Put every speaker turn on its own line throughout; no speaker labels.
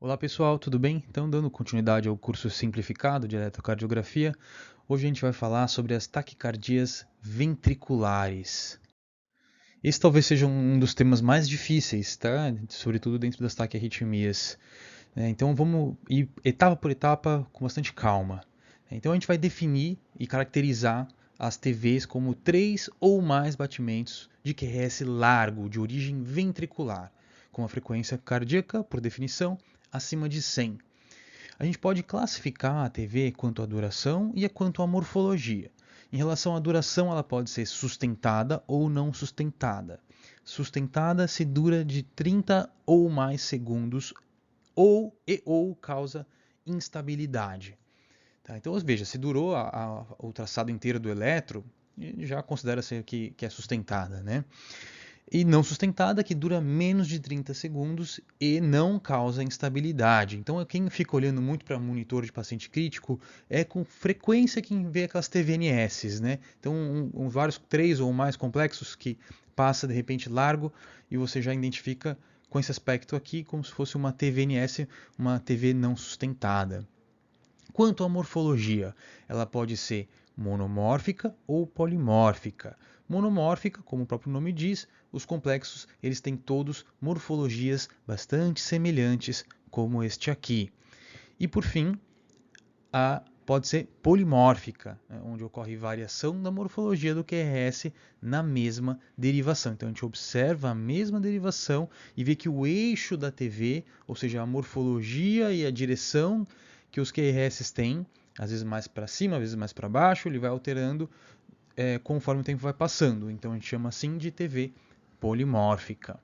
Olá pessoal, tudo bem? Então, dando continuidade ao curso simplificado de eletrocardiografia, hoje a gente vai falar sobre as taquicardias ventriculares. Esse talvez seja um dos temas mais difíceis, tá? Sobretudo dentro das taquiarritmias. Então, vamos ir etapa por etapa com bastante calma. Então, a gente vai definir e caracterizar as TVs como 3 ou mais batimentos de QRS largo, de origem ventricular, com a frequência cardíaca, por definição, acima de 100. A gente pode classificar a TV quanto à duração e quanto à morfologia. Em relação à duração, ela pode ser sustentada ou não sustentada. Sustentada se dura de 30 ou mais segundos ou causa instabilidade. Tá? Então, veja, se durou o traçado inteiro do eletro, já considera-se que é sustentada, né? E não sustentada, que dura menos de 30 segundos e não causa instabilidade. Então, quem fica olhando muito para monitor de paciente crítico é com frequência quem vê aquelas TVNS, né? Então, vários 3 ou mais complexos que passa de repente largo e você já identifica com esse aspecto aqui como se fosse uma TVNS, uma TV não sustentada. Quanto à morfologia, ela pode ser monomórfica ou polimórfica. Monomórfica, como o próprio nome diz, os complexos eles têm todos morfologias bastante semelhantes, como este aqui. E por fim, pode ser polimórfica, né, onde ocorre variação da morfologia do QRS na mesma derivação. Então a gente observa a mesma derivação e vê que o eixo da TV, ou seja, a morfologia e a direção que os QRS têm, às vezes mais para cima, às vezes mais para baixo, ele vai alterando conforme o tempo vai passando. Então a gente chama assim de TV polimórfica.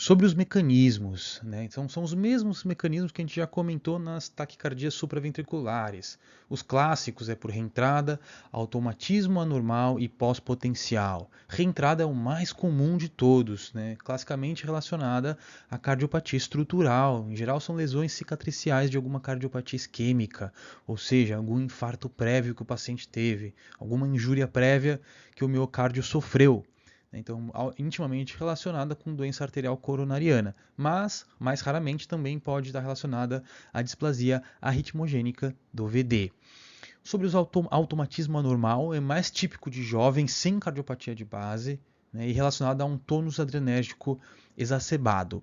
Sobre os mecanismos, né? Então, são os mesmos mecanismos que a gente já comentou nas taquicardias supraventriculares. Os clássicos é por reentrada, automatismo anormal e pós-potencial. Reentrada é o mais comum de todos, né? Classicamente relacionada à cardiopatia estrutural. Em geral, são lesões cicatriciais de alguma cardiopatia isquêmica, ou seja, algum infarto prévio que o paciente teve, alguma injúria prévia que o miocárdio sofreu. Então, intimamente relacionada com doença arterial coronariana, mas mais raramente também pode estar relacionada à displasia arritmogênica do VD. Sobre o automatismo anormal, é mais típico de jovens sem cardiopatia de base, né, e relacionado a um tônus adrenérgico exacerbado.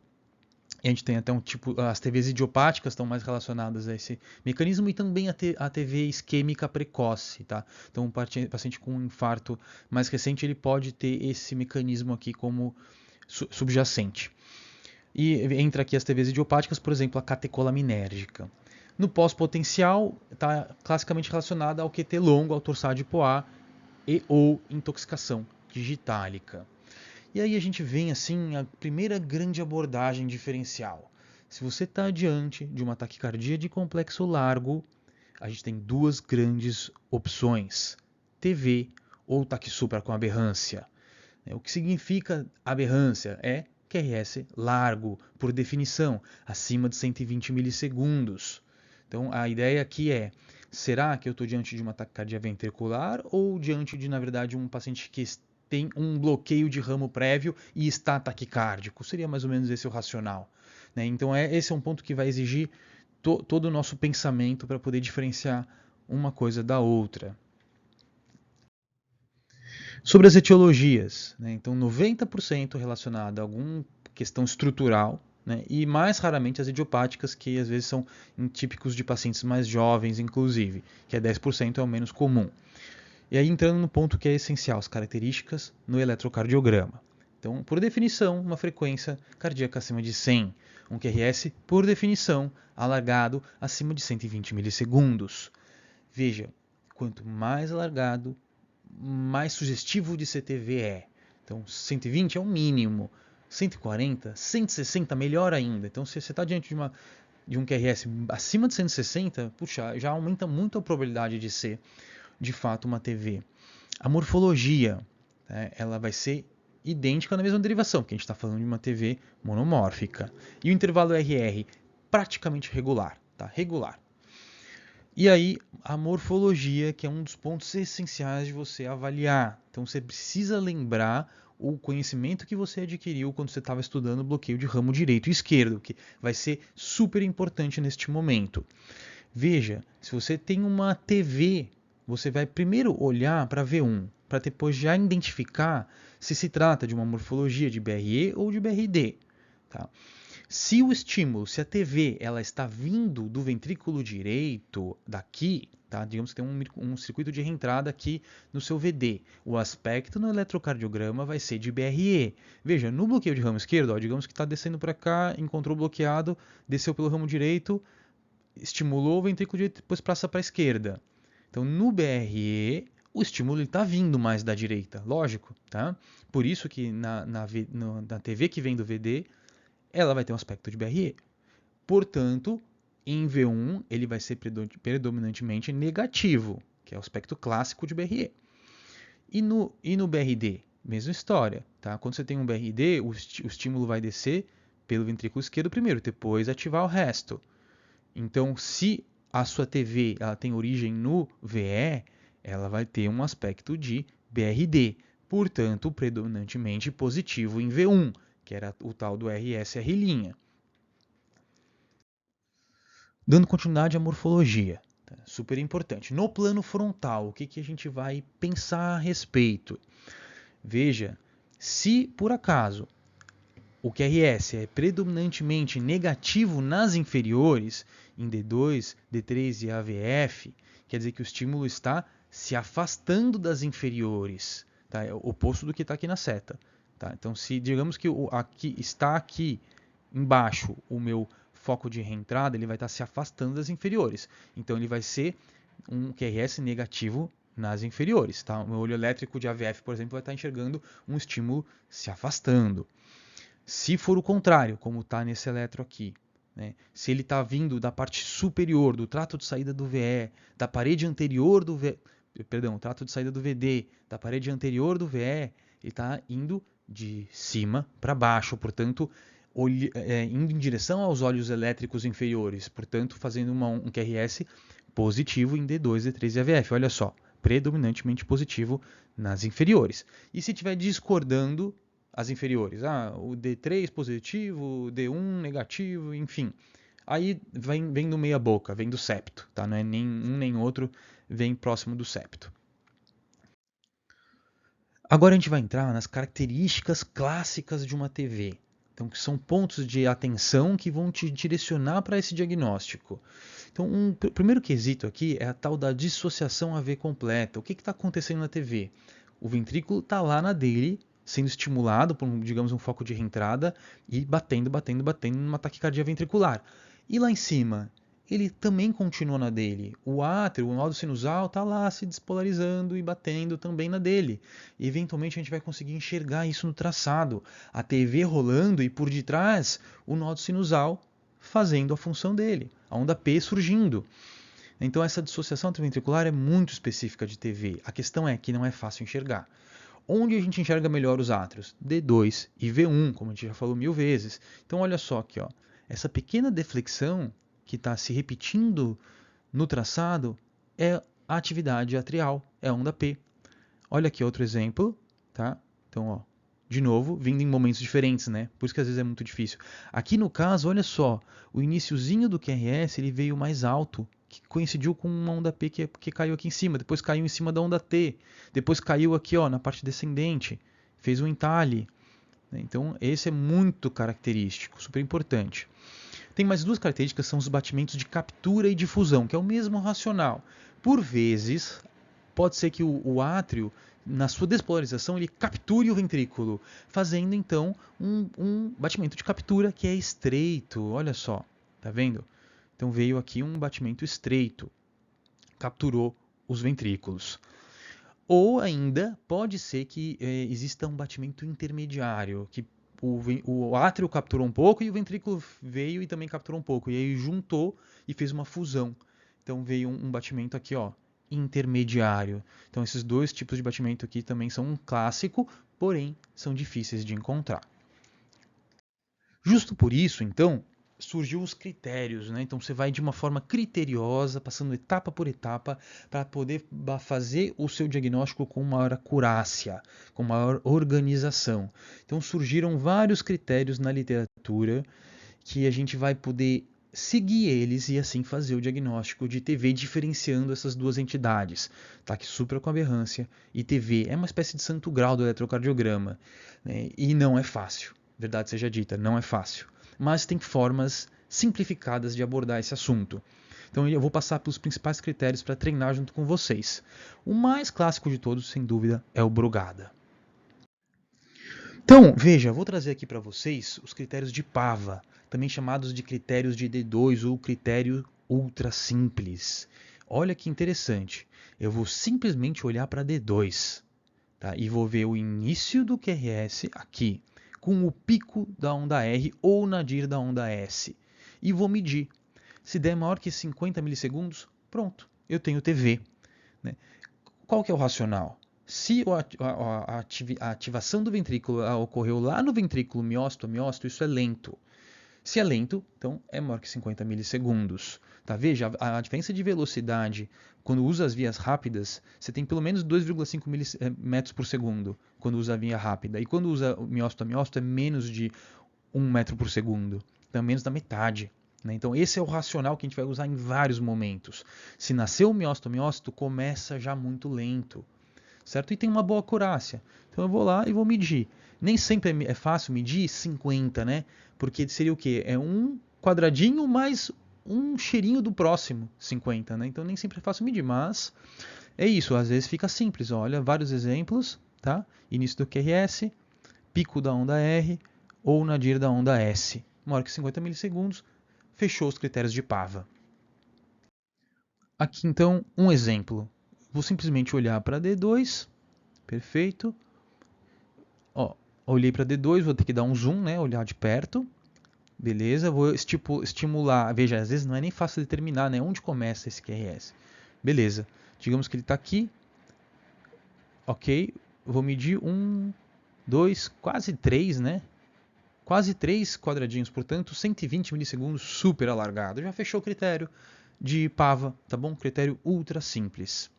A gente tem até um tipo, as TVs idiopáticas estão mais relacionadas a esse mecanismo e também a TV isquêmica precoce, tá? Então, um paciente com um infarto mais recente, ele pode ter esse mecanismo aqui como subjacente. E entra aqui as TVs idiopáticas, por exemplo, a catecolaminérgica. No pós-potencial, está classicamente relacionada ao QT longo, ao torsade poá e ou intoxicação digitálica. E aí a gente vem assim a primeira grande abordagem diferencial. Se você está diante de uma taquicardia de complexo largo, a gente tem duas grandes opções: TV ou taquissupra com aberrância. O que significa aberrância? É QRS largo, por definição, acima de 120 milissegundos. Então a ideia aqui é: será que eu estou diante de uma taquicardia ventricular ou diante de, na verdade, um paciente que tem um bloqueio de ramo prévio e está taquicárdico? Seria mais ou menos esse o racional. Né? Então esse é um ponto que vai exigir todo o nosso pensamento para poder diferenciar uma coisa da outra. Sobre as etiologias, né? Então 90% relacionado a alguma questão estrutural, né? E mais raramente as idiopáticas, que às vezes são típicos de pacientes mais jovens, inclusive, que é 10% é o menos comum. E aí entrando no ponto que é essencial, as características no eletrocardiograma. Então, por definição, uma frequência cardíaca acima de 100, um QRS, por definição, alargado acima de 120 milissegundos. Veja, quanto mais alargado, mais sugestivo de CTV é. Então, 120 é o mínimo, 140, 160 melhor ainda. Então, se você está diante de um QRS acima de 160, puxa, já aumenta muito a probabilidade de ser de fato uma TV. A morfologia, né, ela vai ser idêntica na mesma derivação, porque a gente está falando de uma TV monomórfica. E o intervalo RR praticamente regular, tá? Regular. E aí, a morfologia, que é um dos pontos essenciais de você avaliar. Então, você precisa lembrar o conhecimento que você adquiriu quando você estava estudando bloqueio de ramo direito e esquerdo, que vai ser super importante neste momento. Veja, se você tem uma TV, você vai primeiro olhar para V1, para depois já identificar se trata de uma morfologia de BRE ou de BRD. Tá? Se o estímulo, se a TV ela está vindo do ventrículo direito, daqui, tá? Digamos que tem um circuito de reentrada aqui no seu VD, o aspecto no eletrocardiograma vai ser de BRE. Veja, no bloqueio de ramo esquerdo, ó, digamos que está descendo para cá, encontrou bloqueado, desceu pelo ramo direito, estimulou o ventrículo direito, depois passa para a esquerda. Então, no BRE, o estímulo está vindo mais da direita, lógico, tá? Por isso que na TV que vem do VD, ela vai ter um aspecto de BRE. Portanto, em V1, ele vai ser predominantemente negativo, que é o aspecto clássico de BRE. E no BRD, mesma história. Tá? Quando você tem um BRD, o estímulo vai descer pelo ventrículo esquerdo primeiro, depois ativar o resto. Então, se a sua TV ela tem origem no VE, ela vai ter um aspecto de BRD. Portanto, predominantemente positivo em V1, que era o tal do RSR'. Dando continuidade à morfologia, tá? Super importante. No plano frontal, o que a gente vai pensar a respeito? Veja, se por acaso o QRS é predominantemente negativo nas inferiores, em D2, D3 e AVF, quer dizer que o estímulo está se afastando das inferiores, tá? É o oposto do que está aqui na seta. Tá? Então, se digamos que está aqui embaixo o meu foco de reentrada, ele vai estar se afastando das inferiores. Então, ele vai ser um QRS negativo nas inferiores. Tá? O meu olho elétrico de AVF, por exemplo, vai estar enxergando um estímulo se afastando. Se for o contrário, como está nesse eletro aqui, né? Se ele está vindo da parte superior, do trato de saída do VE, da parede anterior do VE, perdão, trato de saída do VD, da parede anterior do VE, ele está indo de cima para baixo, portanto, indo em direção aos olhos elétricos inferiores, portanto, fazendo um QRS positivo em D2, D3 e AVF. Olha só, predominantemente positivo nas inferiores. E se estiver discordando as inferiores, o D3 positivo, o D1 negativo, enfim. Aí vem do meia boca, vem do septo, tá? Não é nem um nem outro, vem próximo do septo. Agora a gente vai entrar nas características clássicas de uma TV. Então, que são pontos de atenção que vão te direcionar para esse diagnóstico. Então, o primeiro quesito aqui é a tal da dissociação AV completa. O que está acontecendo na TV? O ventrículo está lá na dele, sendo estimulado por, digamos, um foco de reentrada e batendo numa taquicardia ventricular. E lá em cima, ele também continua na dele. O átrio, o nó sinusal, está lá se despolarizando e batendo também na dele. E eventualmente a gente vai conseguir enxergar isso no traçado. A TV rolando e por detrás o nó sinusal fazendo a função dele. A onda P surgindo. Então essa dissociação atrioventricular é muito específica de TV. A questão é que não é fácil enxergar. Onde a gente enxerga melhor os átrios? D2 e V1, como a gente já falou 1000 vezes. Então olha só aqui, ó. Essa pequena deflexão que está se repetindo no traçado é a atividade atrial, é a onda P. Olha aqui outro exemplo, tá? Então, ó, de novo, vindo em momentos diferentes, né? Por isso que às vezes é muito difícil. Aqui no caso, olha só, o iniciozinho do QRS ele veio mais alto, que coincidiu com uma onda P que caiu aqui em cima, depois caiu em cima da onda T, depois caiu aqui, ó, na parte descendente, fez um entalhe. Então, esse é muito característico, super importante. Tem mais duas características, são os batimentos de captura e difusão, que é o mesmo racional. Por vezes, pode ser que o átrio, na sua despolarização, ele capture o ventrículo, fazendo então um batimento de captura que é estreito. Olha só, tá vendo? Então veio aqui um batimento estreito, capturou os ventrículos. Ou ainda pode ser que exista um batimento intermediário, que o átrio capturou um pouco e o ventrículo veio e também capturou um pouco. E aí juntou e fez uma fusão. Então veio um batimento aqui, ó, intermediário. Então esses dois tipos de batimento aqui também são um clássico, porém são difíceis de encontrar. Justo por isso, então, surgiu os critérios, né? Então você vai de uma forma criteriosa, passando etapa por etapa, para poder fazer o seu diagnóstico com maior acurácia, com maior organização. Então surgiram vários critérios na literatura que a gente vai poder seguir eles e assim fazer o diagnóstico de TV diferenciando essas duas entidades, taque supra com aberrância e TV. É uma espécie de santo grau do eletrocardiograma, né? E não é fácil, verdade seja dita, não é fácil, mas tem formas simplificadas de abordar esse assunto. Então eu vou passar pelos principais critérios para treinar junto com vocês. O mais clássico de todos, sem dúvida, é o Brugada. Então, veja, vou trazer aqui para vocês os critérios de Pava, também chamados de critérios de D2 ou critério ultra simples. Olha que interessante. Eu vou simplesmente olhar para D2, tá? E vou ver o início do QRS aqui, com o pico da onda R ou o nadir da onda S. E vou medir. Se der maior que 50 milissegundos, pronto, eu tenho TV, né? Qual que é o racional? Se a ativação do ventrículo ocorreu lá no ventrículo miócito a miócito, isso é lento. Se é lento, então é maior que 50 milissegundos. Tá? Veja, a diferença de velocidade, quando usa as vias rápidas, você tem pelo menos 2,5 metros por segundo quando usa a via rápida. E quando usa miócito a miócito, é menos de 1 metro por segundo. Então é menos da metade. Né? Então esse é o racional que a gente vai usar em vários momentos. Se nasceu o miócito a miócito, começa já muito lento, certo? E tem uma boa acurácia. Então eu vou lá e vou medir. Nem sempre é fácil medir 50, né? Porque seria o quê? É um quadradinho mais um cheirinho do próximo 50, né? Então nem sempre é fácil medir, mas é isso. Às vezes fica simples. Olha, vários exemplos, tá? Início do QRS, pico da onda R ou nadir da onda S. Maior que 50 milissegundos, fechou os critérios de Pava. Aqui então um exemplo. Vou simplesmente olhar para D2, perfeito. Ó, olhei para D2, vou ter que dar um zoom, né? Olhar de perto. Beleza, vou estimular. Veja, às vezes não é nem fácil determinar, né? Onde começa esse QRS. Beleza, digamos que ele está aqui. Ok, vou medir 1, 2, quase 3, né? Quase 3 quadradinhos, portanto 120 milissegundos, super alargado. Já fechou o critério de Pava, tá bom? Critério ultra simples.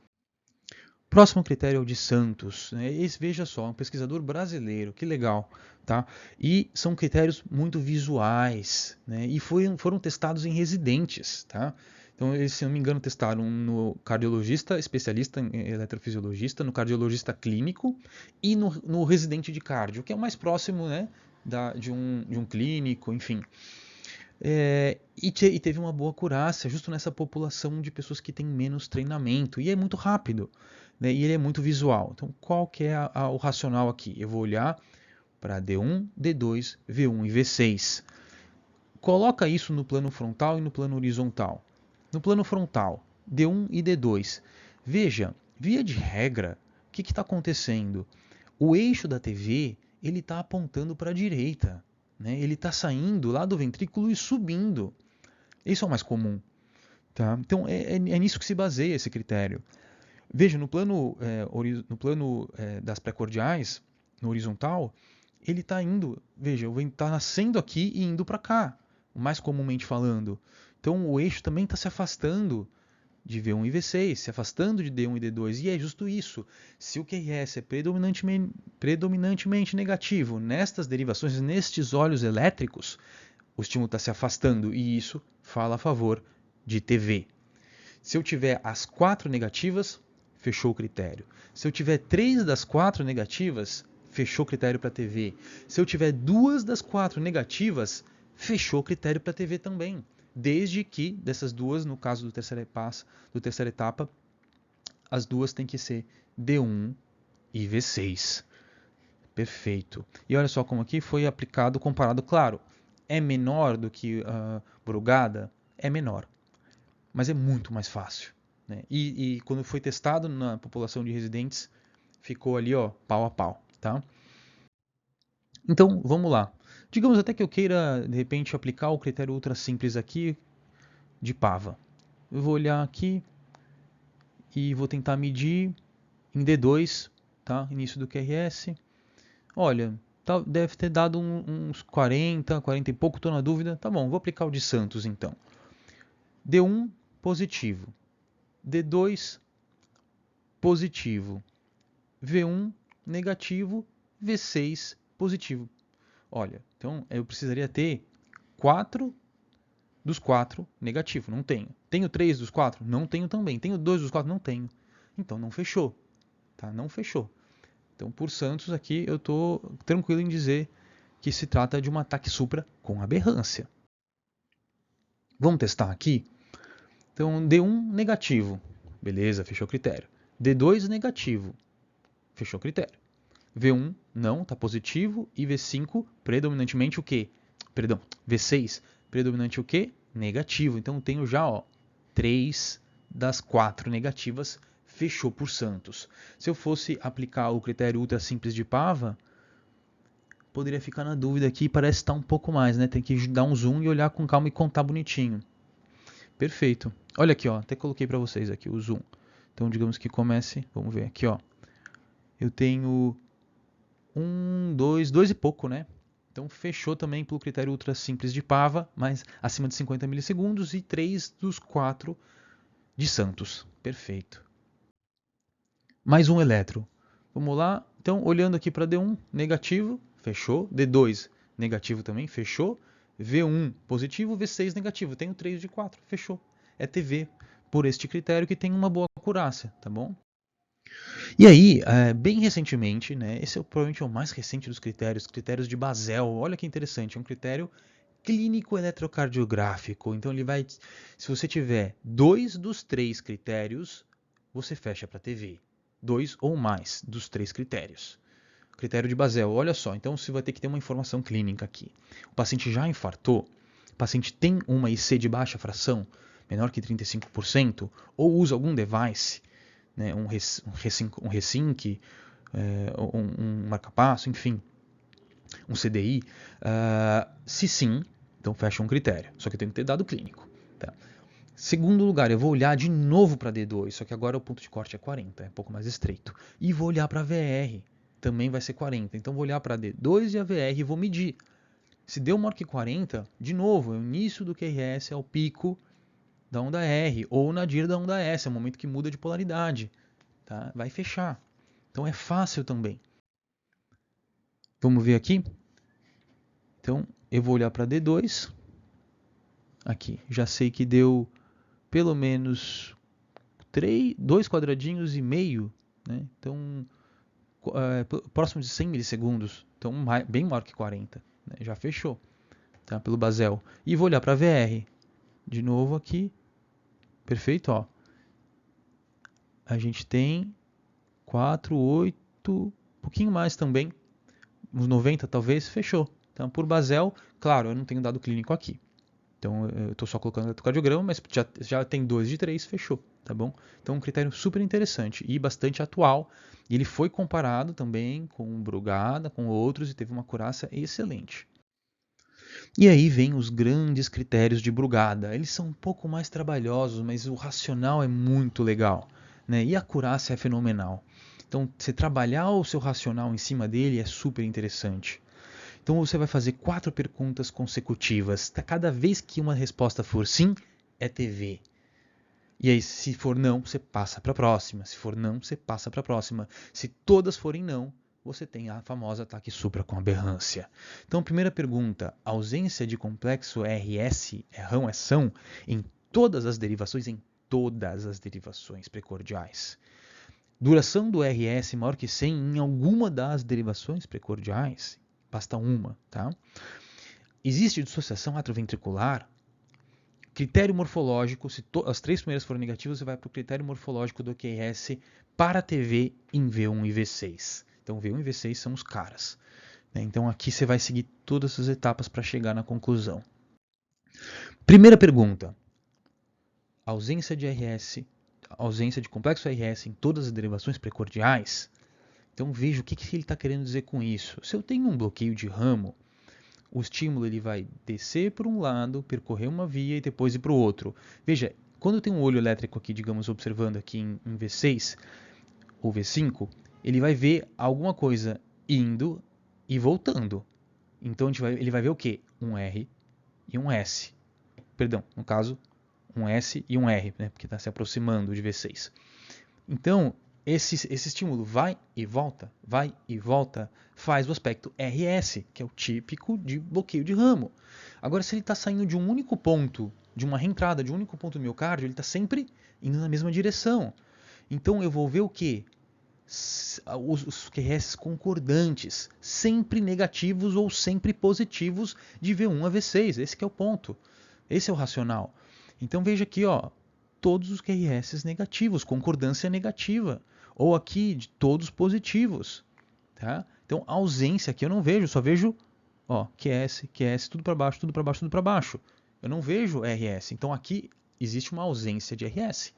Próximo critério é o de Santos. Né? Esse, veja só, um pesquisador brasileiro, que legal. Tá? E são critérios muito visuais, né? E foram testados em residentes. Tá? Então, eles, se não me engano, testaram no cardiologista, especialista em eletrofisiologista, no cardiologista clínico e no residente de cardio, que é o mais próximo, né, de um clínico, enfim. E teve uma boa acurácia justo nessa população de pessoas que têm menos treinamento. E é muito rápido, né? E ele é muito visual. Então, qual que é o racional aqui? Eu vou olhar para D1, D2, V1 e V6. Coloca isso no plano frontal e no plano horizontal. No plano frontal, D1 e D2. Veja, via de regra, o que está acontecendo? O eixo da TV ele está apontando para a direita. Né? Ele está saindo lá do ventrículo e subindo. Isso é o mais comum. Tá? Então é nisso que se baseia esse critério. Veja, no plano, das pré-cordiais, no horizontal, ele está indo, veja, o vento está nascendo aqui e indo para cá, mais comumente falando. Então o eixo também está se afastando de V1 e V6, se afastando de D1 e D2, e é justo isso. Se o QRS é predominantemente negativo nestas derivações, nestes olhos elétricos, o estímulo está se afastando, e isso fala a favor de TV. Se eu tiver as 4 negativas, fechou o critério. Se eu tiver 3 das 4 negativas, fechou o critério para TV. Se eu tiver 2 das 4 negativas, fechou o critério para TV também. Desde que dessas duas, no caso do terceira etapa, as duas têm que ser D1 e V6. Perfeito. E olha só como aqui foi aplicado, comparado, claro, é menor do que Brugada? É menor, mas é muito mais fácil. Né? E quando foi testado na população de residentes, ficou ali, ó, pau a pau. Tá? Então, vamos lá. Digamos até que eu queira, de repente, aplicar o critério ultra simples aqui de Pava. Eu vou olhar aqui e vou tentar medir em D2, tá? Início do QRS. Olha, deve ter dado uns 40 e pouco, estou na dúvida. Tá bom, vou aplicar o de Santos então. D1 positivo, D2 positivo, V1 negativo, V6 positivo. Olha, então eu precisaria ter 4 dos 4 negativo, não tenho. Tenho 3 dos 4? Não tenho também. Tenho 2 dos 4? Não tenho. Então não fechou, tá? Não fechou. Então por Santos aqui eu estou tranquilo em dizer que se trata de um ataque supra com aberrância. Vamos testar aqui? Então D1 negativo, beleza, fechou o critério. D2 negativo, fechou o critério. V1 não, está positivo. E V5 predominantemente o quê? Perdão, V6 predominante o quê? Negativo. Então eu tenho já 3 das 4 negativas, fechou por Santos. Se eu fosse aplicar o critério ultra simples de Pava, poderia ficar na dúvida aqui, parece estar um pouco mais, né? Tem que dar um zoom e olhar com calma e contar bonitinho. Perfeito. Olha aqui, até coloquei para vocês aqui o zoom. Então digamos que comece, vamos ver aqui, eu tenho 2 e pouco, né? Então fechou também pelo critério ultra simples de Pava, mas acima de 50 milissegundos e 3 dos 4 de Santos. Perfeito. Mais um eletro. Vamos lá. Então, olhando aqui para D1, negativo, fechou. D2, negativo também, fechou. V1, positivo. V6, negativo. Tenho 3 de 4, fechou. É TV por este critério que tem uma boa acurácia, tá bom? E aí, bem recentemente, né, esse provavelmente é o mais recente dos critérios de Basel. Olha que interessante, é um critério clínico eletrocardiográfico. Então ele vai, se você tiver 2 dos 3 critérios, você fecha para TV. 2 ou mais dos 3 critérios. Critério de Basel, olha só, então você vai ter que ter uma informação clínica aqui. O paciente já infartou, o paciente tem uma IC de baixa fração, menor que 35%, ou usa algum device, né, um Resync, um marcapasso, enfim, um CDI. Se sim, então fecha um critério, só que eu tenho que ter dado clínico. Tá? Segundo lugar, eu vou olhar de novo para D2, só que agora o ponto de corte é 40, é um pouco mais estreito. E vou olhar para VR, também vai ser 40. Então vou olhar para D2 e a VR e vou medir. Se deu maior que 40, de novo, é o início do QRS, é o pico da onda R, ou o nadir da onda S, é o momento que muda de polaridade. Tá? Vai fechar. Então é fácil também. Vamos ver aqui? Então eu vou olhar para D2. Aqui, já sei que deu pelo menos 2 quadradinhos e meio, né? Então próximo de 100 milissegundos, então bem maior que 40, né? Já fechou, tá? Pelo Basel. E vou olhar para a VR, de novo aqui, perfeito, a gente tem 4, 8, um pouquinho mais também, uns 90 talvez, fechou. Então por Basel, claro, eu não tenho dado clínico aqui. Então eu estou só colocando o eletrocardiograma, mas já tem 2 de 3, fechou, tá bom? Então um critério super interessante e bastante atual. E ele foi comparado também com Brugada, com outros, e teve uma acurácia excelente. E aí vem os grandes critérios de Brugada. Eles são um pouco mais trabalhosos, mas o racional é muito legal, né? E a acurácia é fenomenal. Então, você trabalhar o seu racional em cima dele é super interessante. Então você vai fazer 4 perguntas consecutivas. Cada vez que uma resposta for sim, é TV. E aí, se for não, você passa para a próxima. Se for não, você passa para a próxima. Se todas forem não, você tem a famosa ataque supra com aberrância. Então, primeira pergunta: ausência de complexo RS, rão, são, em todas as derivações, precordiais. Duração do RS maior que 100 em alguma das derivações precordiais. Basta uma, tá? Existe dissociação atrioventricular? Critério morfológico, se as 3 primeiras forem negativas, você vai para o critério morfológico do QRS para a TV em V1 e V6. Então V1 e V6 são os caras, né? Então aqui você vai seguir todas essas etapas para chegar na conclusão. Primeira pergunta: ausência de RS, ausência de complexo RS em todas as derivações precordiais? Então veja o que ele está querendo dizer com isso. Se eu tenho um bloqueio de ramo, o estímulo ele vai descer por um lado, percorrer uma via e depois ir para o outro. Veja, quando eu tenho um olho elétrico aqui, digamos, observando aqui em V6 ou V5, ele vai ver alguma coisa indo e voltando. Então ele vai ver o quê? Um R e um S. Perdão, no caso, um S e um R, né? Porque está se aproximando de V6. Então, esse estímulo vai e volta, faz o aspecto RS, que é o típico de bloqueio de ramo. Agora, se ele está saindo de um único ponto, de uma reentrada, de um único ponto do miocárdio, ele está sempre indo na mesma direção. Então, eu vou ver o quê? Os QRS concordantes, sempre negativos ou sempre positivos de V1 a V6. Esse que é o ponto. Esse é o racional. Então, veja aqui, ó, todos os QRS negativos, concordância negativa. Ou aqui, de todos positivos. Tá? Então, a ausência aqui eu não vejo, só vejo ó, QS, tudo para baixo, tudo para baixo, tudo para baixo. Eu não vejo RS. Então, aqui existe uma ausência de RS.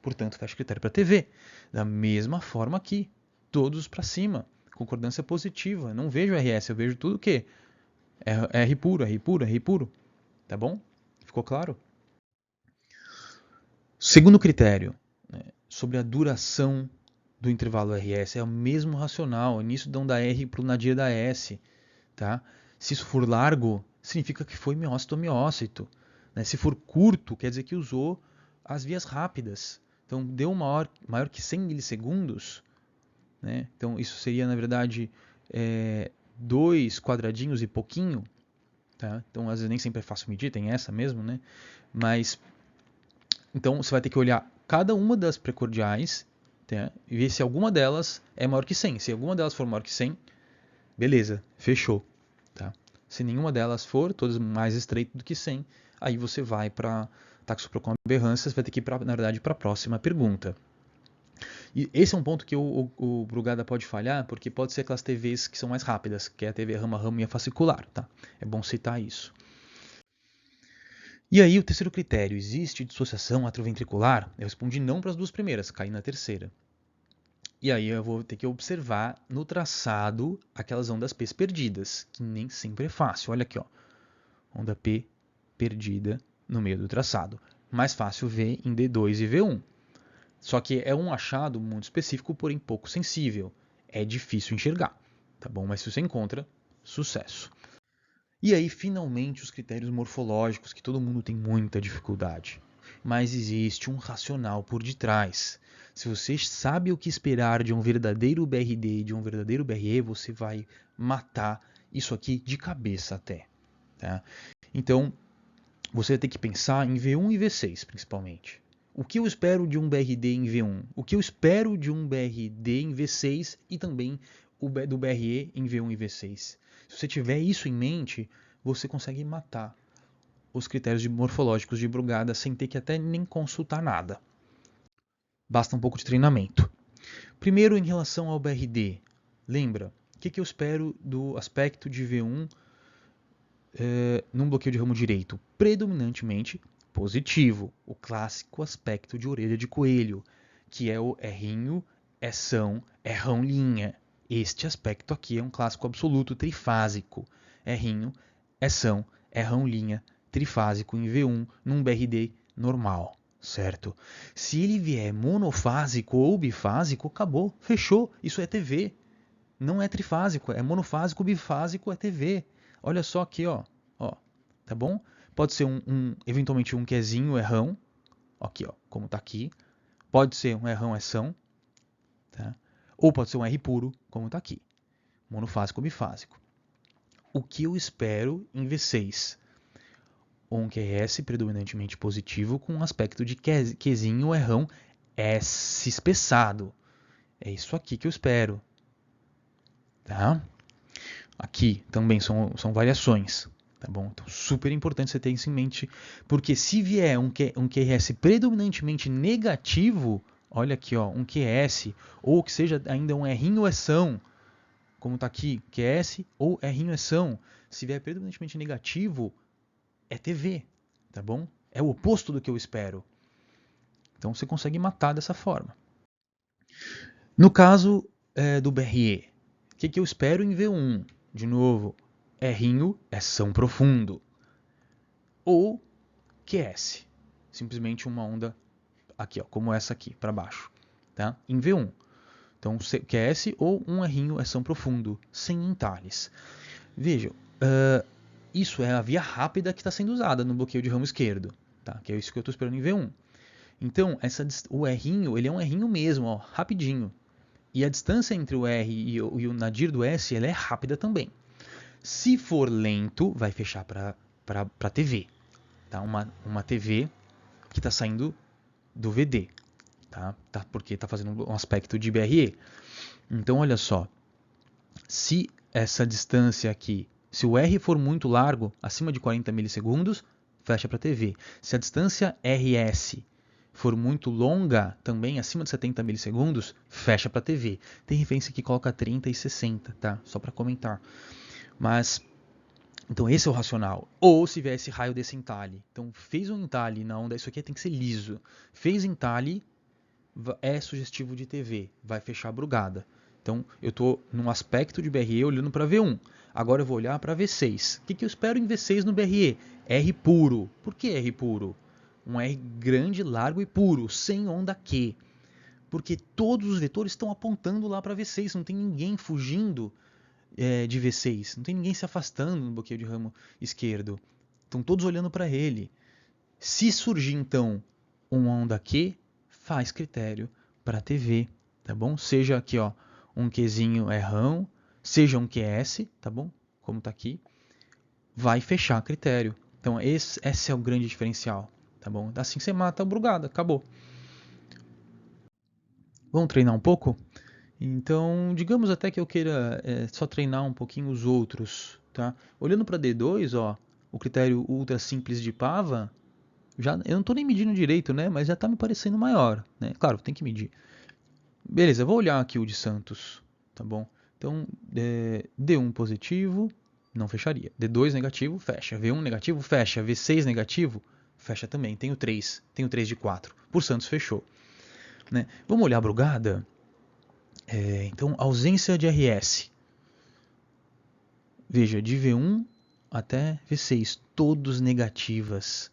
Portanto, fecha critério para TV. Da mesma forma aqui, todos para cima. Concordância positiva. Não vejo RS, eu vejo tudo o quê? R puro, R puro, R puro. Tá bom? Ficou claro? Segundo critério, né, sobre a duração do intervalo RS, é o mesmo racional. Nisso dão da R para o nadir da S. Tá? Se isso for largo, significa que foi miócito ou miócito. Né? Se for curto, quer dizer que usou as vias rápidas. Então, deu maior que 100 milissegundos. Né? Então, isso seria, na verdade, 2 quadradinhos e pouquinho. Tá? Então, às vezes nem sempre é fácil medir, tem essa mesmo. Né? Mas, então, você vai ter que olhar cada uma das precordiais, tá? E ver se alguma delas é maior que 100. Se alguma delas for maior que 100, beleza, fechou. Tá? Se nenhuma delas for, todas mais estreitas do que 100, aí você vai para taxoprocon aberrância, você vai ter que ir, na verdade, para a próxima pergunta. E esse é um ponto que o Brugada pode falhar, porque pode ser aquelas TVs que são mais rápidas, que é a TV rama-ramo e a fascicular. Tá? É bom citar isso. E aí o terceiro critério, existe dissociação atrioventricular? Eu respondi não para as duas primeiras, caí na terceira. E aí eu vou ter que observar no traçado aquelas ondas P perdidas, que nem sempre é fácil. Olha aqui, ó. Onda P perdida no meio do traçado. Mais fácil ver em D2 e V1. Só que é um achado muito específico, porém pouco sensível. É difícil enxergar, tá bom? Mas se você encontra, sucesso. E aí, finalmente, os critérios morfológicos, que todo mundo tem muita dificuldade. Mas existe um racional por detrás. Se você sabe o que esperar de um verdadeiro BRD e de um verdadeiro BRE, você vai matar isso aqui de cabeça até. Tá? Então, você vai ter que pensar em V1 e V6, principalmente. O que eu espero de um BRD em V1? O que eu espero de um BRD em V6 e também do BRE em V1 e V6? Se você tiver isso em mente, você consegue matar os critérios morfológicos de Brugada sem ter que até nem consultar nada. Basta um pouco de treinamento. Primeiro, em relação ao BRD. Lembra, o que eu espero do aspecto de V1 num bloqueio de ramo direito? Predominantemente positivo. O clássico aspecto de orelha de coelho, que é o errinho, eção, errão linha. Este aspecto aqui é um clássico absoluto trifásico. Errinho, eção, errão linha, trifásico em V1 num BRD normal, certo? Se ele vier monofásico ou bifásico, acabou, fechou, isso é TV. Não é trifásico, é monofásico, bifásico, é TV. Olha só aqui, ó, tá bom? Pode ser eventualmente um quezinho, errão, aqui, ó, como tá aqui. Pode ser um errão, eção, tá? Ou pode ser um R puro, como está aqui. Monofásico ou bifásico. O que eu espero em V6? Um QRS predominantemente positivo com um aspecto de Qzinho ou errão S espessado. É isso aqui que eu espero. Tá? Aqui também são variações. Tá bom? Então, super importante você ter isso em mente, porque se vier um QRS predominantemente negativo, olha aqui, ó, um QS, ou que seja ainda um errinho eção, como está aqui, QS ou errinho eção, se vier predominantemente negativo, é TV, tá bom? É o oposto do que eu espero. Então você consegue matar dessa forma. No caso do BRE, o que eu espero em V1? De novo, errinho, eção profundo. Ou QS, simplesmente uma onda aqui, ó, como essa aqui, para baixo, tá? Em V1. Então, QS ou um errinho é São profundo, sem entalhes. Vejam, isso é a via rápida que está sendo usada no bloqueio de ramo esquerdo, tá? Que é isso que eu estou esperando em V1. Então, o errinho, ele é um errinho mesmo, ó, rapidinho. E a distância entre o R e o nadir do S, ela é rápida também. Se for lento, vai fechar para TV. Tá? Uma TV que está saindo do VD. Tá? Porque está fazendo um aspecto de BRE. Então, olha só. Se essa distância aqui, se o R for muito largo, acima de 40 milissegundos, fecha para TV. Se a distância RS for muito longa, também acima de 70 milissegundos, fecha para TV. Tem referência que coloca 30 e 60, tá? Só para comentar. Mas, então esse é o racional. Ou se vier esse raio desse entalhe. Então fez um entalhe na onda, isso aqui tem que ser liso. Fez entalhe, é sugestivo de TV, vai fechar a brugada. Então eu estou num aspecto de BRE olhando para V1. Agora eu vou olhar para V6. O que eu espero em V6 no BRE? R puro. Por que R puro? Um R grande, largo e puro, sem onda Q. Porque todos os vetores estão apontando lá para V6, não tem ninguém fugindo de V6, não tem ninguém se afastando no bloqueio de ramo esquerdo. Estão todos olhando para ele. Se surgir então uma onda Q, faz critério para TV, tá bom? Seja aqui, ó, um Qzinho errão, seja um QS, tá bom? Como está aqui, vai fechar critério. Então esse é o grande diferencial. Tá bom? Assim você mata a brugada, acabou. Vamos treinar um pouco? Então, digamos até que eu queira só treinar um pouquinho os outros. Tá? Olhando para D2, ó, o critério ultra simples de Pava, já, eu não estou nem medindo direito, né? Mas já está me parecendo maior. Né? Claro, tem que medir. Beleza, vou olhar aqui o de Santos. Tá bom? Então, D1 positivo, não fecharia. D2 negativo, fecha. V1 negativo, fecha. V6 negativo, fecha também. Tenho 3 de 4. Por Santos, fechou. Né? Vamos olhar a brugada? Então, ausência de RS. Veja, de V1 até V6, todos negativas.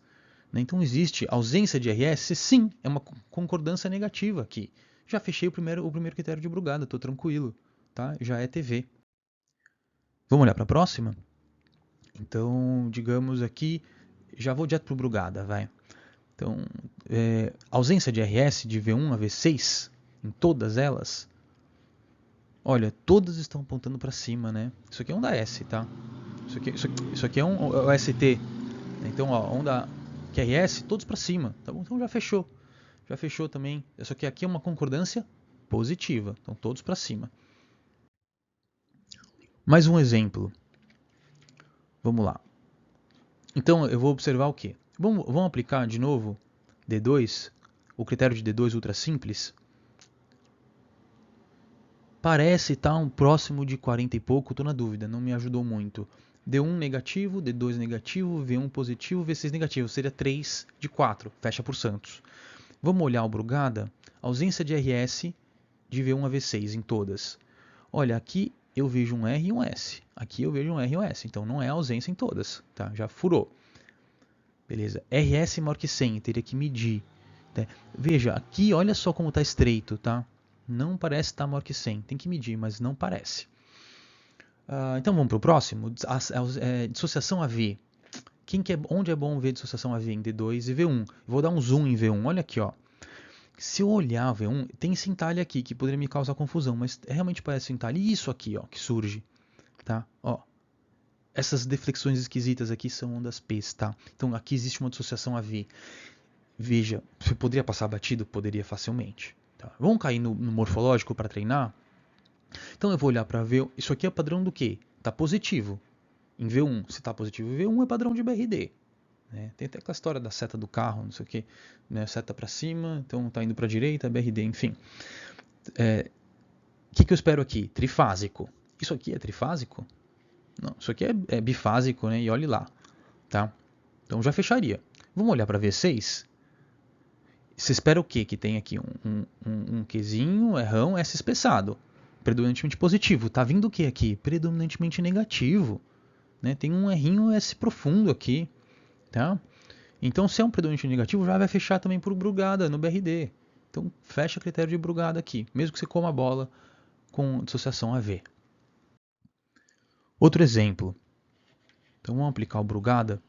Né? Então, existe ausência de RS? Sim, é uma concordância negativa aqui. Já fechei o primeiro critério de brugada, estou tranquilo. Tá? Já é TV. Vamos olhar para a próxima? Então, digamos aqui, já vou direto para o brugada, vai. Então, ausência de RS de V1 a V6, em todas elas, olha, todas estão apontando para cima, né? Isso aqui é onda S, tá? Isso aqui é um ST. Então, ó, onda QRS, todos para cima, tá bom? Então já fechou. Já fechou também. Isso aqui é uma concordância positiva, então todos para cima. Mais um exemplo. Vamos lá. Então eu vou observar o quê? Vamos aplicar de novo D2, o critério de D2 ultra simples. Parece estar um próximo de 40 e pouco, estou na dúvida, não me ajudou muito. D1 negativo, D2 negativo, V1 positivo, V6 negativo, seria 3 de 4, fecha por Santos. Vamos olhar o brugada, ausência de RS de V1 a V6 em todas. Olha, aqui eu vejo um R e um S, aqui eu vejo um R e um S, então não é ausência em todas, tá? Já furou. Beleza, RS maior que 100, teria que medir. Né? Veja, aqui olha só como está estreito, tá? Não parece estar maior que 100, tem que medir, mas não parece. Então vamos para o próximo, dissociação AV. Onde é bom ver dissociação AV? Em D2 e V1. Vou dar um zoom em V1, olha aqui, ó. Se eu olhar V1, tem esse entalhe aqui que poderia me causar confusão, mas realmente parece um entalhe. E isso aqui, ó, que surge, tá? Ó, essas deflexões esquisitas aqui são ondas P's, tá? Então aqui existe uma dissociação AV. Veja, você poderia passar batido? Poderia facilmente. Tá? Vamos cair no morfológico para treinar? Então eu vou olhar para ver, isso aqui é padrão do quê? Está positivo em V1. Se está positivo em V1 é padrão de BRD. Né? Tem até aquela história da seta do carro, não sei o que, né? Seta para cima, então está indo para a direita, BRD, enfim. O que eu espero aqui? Trifásico. Isso aqui é trifásico? Não, isso aqui é bifásico, né? E olhe lá. Tá? Então já fecharia. Vamos olhar para V6? Você espera o quê? Que tem aqui um Qzinho, errão, S espessado. Predominantemente positivo. Tá vindo o que aqui? Predominantemente negativo. Né? Tem um errinho S profundo aqui. Tá? Então, se é um predominante negativo, já vai fechar também por brugada no BRD. Então, fecha critério de Brugada aqui, mesmo que você coma a bola com dissociação AV. Outro exemplo. Então, vamos aplicar o Brugada.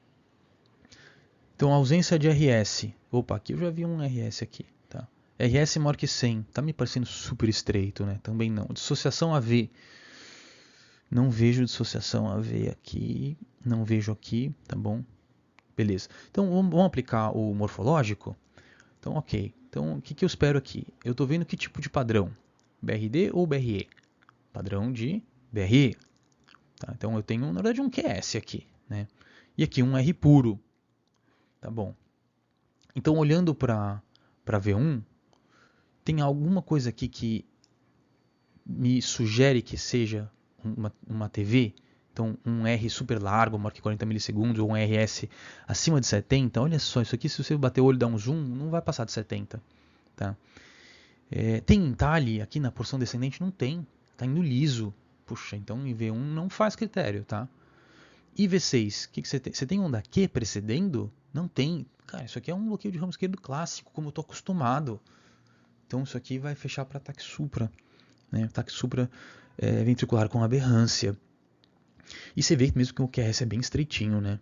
Então, ausência de RS. Opa, aqui eu já vi um RS aqui. Tá? RS maior que 100. Tá me parecendo super estreito, né? Também não. Dissociação AV. Não vejo dissociação AV aqui. Não vejo aqui, tá bom? Beleza. Então, vamos aplicar o morfológico? Então, ok. Então, o que eu espero aqui? Eu estou vendo que tipo de padrão? BRD ou BRE? Padrão de BRE. Tá? Então, eu tenho, na verdade, um QS aqui, né? E aqui um R puro. Tá bom. Então, olhando para V1, tem alguma coisa aqui que me sugere que seja uma TV? Então, um R super largo, maior que 40 milissegundos, ou um RS acima de 70. Olha só, isso aqui, se você bater o olho e dar um zoom, não vai passar de 70. Tá? Tem entalhe aqui na porção descendente? Não tem. Está indo liso. Puxa, então em V1 não faz critério, tá? E V6, o que você tem? Você tem onda Q precedendo? Não tem. Cara, isso aqui é um bloqueio de ramo esquerdo clássico, como eu estou acostumado. Então isso aqui vai fechar para ataque supra. Né? Ataque supra ventricular com aberrância. E você vê que mesmo que o QRS é bem estreitinho, né?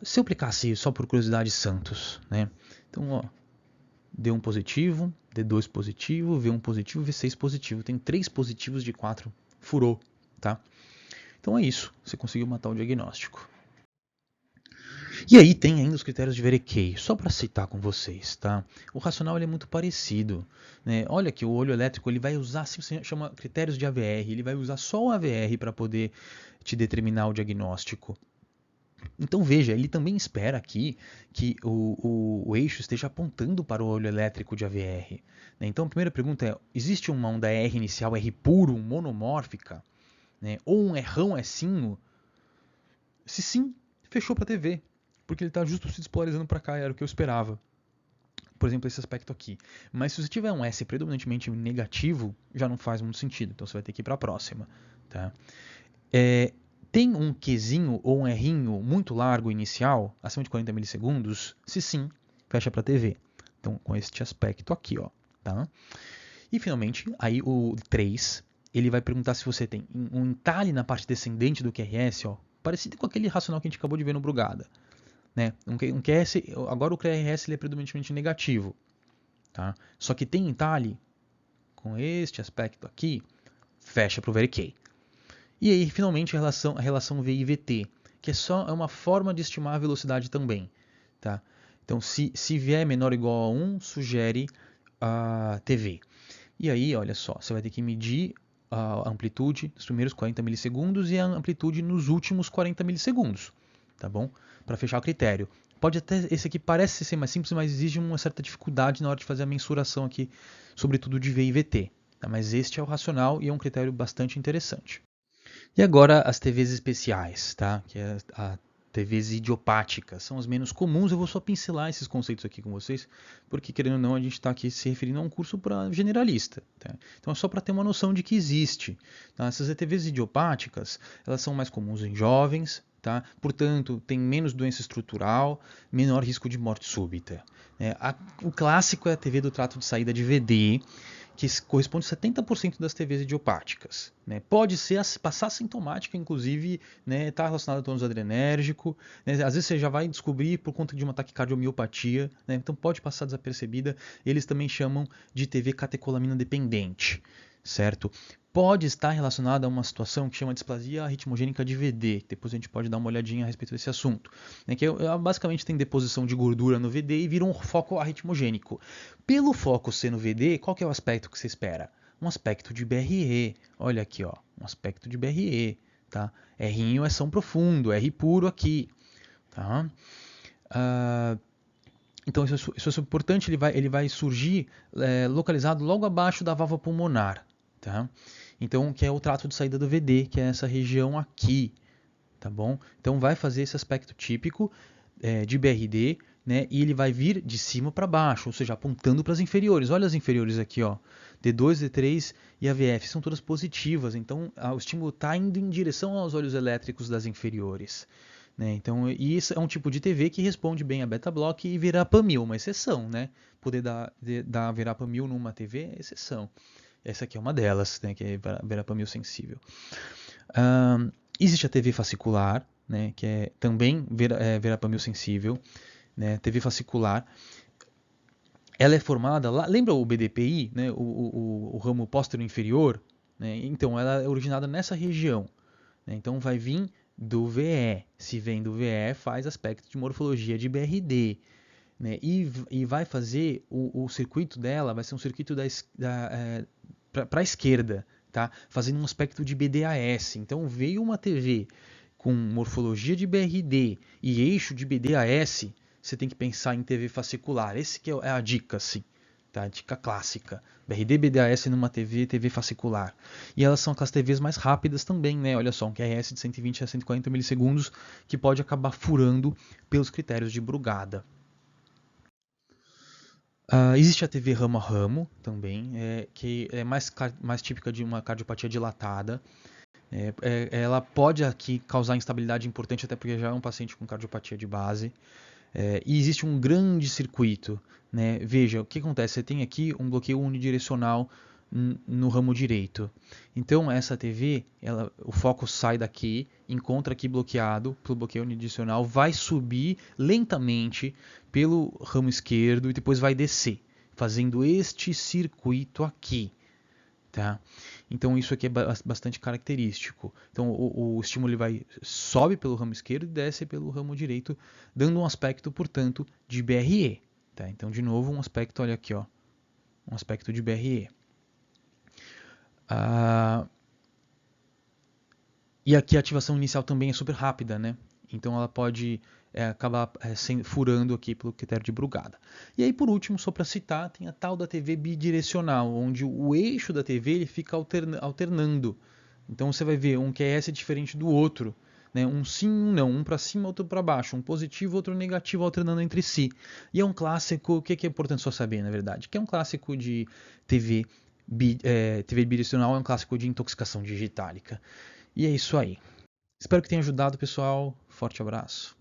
Se eu aplicasse só por curiosidade Santos, né? Então, ó, D1 positivo, D2 positivo, V1 positivo, V6 positivo. Tem 3 positivos de 4. Furou, tá? Então é isso. Você conseguiu matar o diagnóstico. E aí tem ainda os critérios de Verekey, só para citar com vocês, tá? O racional ele é muito parecido, né? Olha que o olho elétrico ele vai usar, se você chama critérios de AVR, ele vai usar só o AVR para poder te determinar o diagnóstico. Então veja, ele também espera aqui que o eixo esteja apontando para o olho elétrico de AVR. Né? Então a primeira pergunta é, existe uma onda R inicial, R puro, monomórfica? Né? Ou um Rão Sinho? Se sim, fechou para a TV, porque ele está justo se despolarizando para cá, era o que eu esperava. Por exemplo, esse aspecto aqui. Mas se você tiver um S predominantemente negativo, já não faz muito sentido, então você vai ter que ir para a próxima. Tá? Tem um Qzinho ou um Rzinho muito largo inicial, acima de 40 milissegundos? Se sim, fecha para a TV. Então, com este aspecto aqui, ó, tá? E finalmente, aí o 3, ele vai perguntar se você tem um entalhe na parte descendente do QRS, ó, parecido com aquele racional que a gente acabou de ver no Brugada. Né? Um QRS, agora o QRS ele é predominantemente negativo, tá? Só que tem entalhe com este aspecto aqui, fecha para o Verikey. E aí, finalmente, a relação VI-VT, que é uma forma de estimar a velocidade também. Tá? Então, se vier menor ou igual a 1, sugere a TV. E aí, olha só, você vai ter que medir a amplitude nos primeiros 40 milissegundos e a amplitude nos últimos 40 milissegundos. Tá bom? Para fechar o critério. Pode até, esse aqui parece ser mais simples, mas exige uma certa dificuldade na hora de fazer a mensuração aqui, sobretudo de VI-VT. Tá? Mas este é o racional e é um critério bastante interessante. E agora as TVs especiais, tá? Que é a TVs idiopáticas, são as menos comuns. Eu vou só pincelar esses conceitos aqui com vocês, porque querendo ou não, a gente está aqui se referindo a um curso para generalista. Tá? Então é só para ter uma noção de que existe. Tá? Essas TVs idiopáticas, elas são mais comuns em jovens, tá? Portanto, tem menos doença estrutural, menor risco de morte súbita. O clássico é a TV do trato de saída de VD, que corresponde a 70% das TVs idiopáticas. Né? Pode ser passar sintomática, inclusive, está relacionada a tônus adrenérgico. Né? Às vezes você já vai descobrir por conta de uma taquicardiomiopatia, né? Então pode passar desapercebida. Eles também chamam de TV catecolamina dependente. Certo? Pode estar relacionada a uma situação que chama displasia ritmogênica de VD. Depois a gente pode dar uma olhadinha a respeito desse assunto. Que basicamente tem deposição de gordura no VD e vira um foco arritmogênico. Pelo foco ser no VD, qual que é o aspecto que você espera? Um aspecto de BRE. Olha aqui, ó, um aspecto de BRE. Tá? Rzinho é São profundo, R puro aqui. Tá? Então isso é importante, ele vai surgir localizado logo abaixo da válvula pulmonar. Tá? Então, que é o trato de saída do VD, que é essa região aqui, tá bom? Então, vai fazer esse aspecto típico de BRD, né? E ele vai vir de cima para baixo, ou seja, apontando para as inferiores. Olha as inferiores aqui, ó. D2, D3 e AVF são todas positivas, então o estímulo está indo em direção aos olhos elétricos das inferiores. né? Então, isso é um tipo de TV que responde bem a beta-block e verapamil, uma exceção, né? Poder dar verapamil numa TV é exceção. Essa aqui é uma delas, né? Que é verapamil sensível. Existe a TV fascicular, né? Que é também verapamil sensível, né? TV fascicular. Ela é formada lá, lembra o BDPI, né? O ramo póstero inferior, né? Então, ela é originada nessa região. Né? Então vai vir do VE. Se vem do VE, faz aspecto de morfologia de BRD. Né? E vai fazer o circuito dela, vai ser um circuito para a esquerda, tá? Fazendo um aspecto de BDAS. Então veio uma TV com morfologia de BRD e eixo de BDAS, você tem que pensar em TV fascicular. Esse que é a dica, sim. Tá? A dica clássica. BRD BDAS numa TV fascicular. E elas são aquelas TVs mais rápidas também, né? Olha só, um QRS de 120 a 140 milissegundos que pode acabar furando pelos critérios de Brugada. Existe a TV ramo a ramo também, que é mais típica de uma cardiopatia dilatada. Ela pode aqui causar instabilidade importante, até porque já é um paciente com cardiopatia de base. E existe um grande circuito. Né? Veja, o que acontece? Você tem aqui um bloqueio unidirecional no ramo direito. Então, essa TV, o foco sai daqui, encontra aqui bloqueado pelo bloqueio unidirecional, vai subir lentamente pelo ramo esquerdo e depois vai descer, fazendo este circuito aqui. Tá? Então isso aqui é bastante característico. Então o estímulo sobe pelo ramo esquerdo e desce pelo ramo direito, dando um aspecto, portanto, de BRE. Tá? Então de novo um aspecto, olha aqui, ó, um aspecto de BRE. E aqui a ativação inicial também é super rápida, né? Então ela pode acabar furando aqui pelo critério de Brugada. E aí, por último, só para citar, tem a tal da TV bidirecional, onde o eixo da TV ele fica alternando. Então você vai ver um QS diferente do outro. Né? Um sim, um não, um para cima, outro para baixo, um positivo, outro negativo, alternando entre si. E é um clássico, o que é importante só saber, na verdade? Que é um clássico de TV, TV bidirecional, é um clássico de intoxicação digitálica. E é isso aí. Espero que tenha ajudado, pessoal. Forte abraço.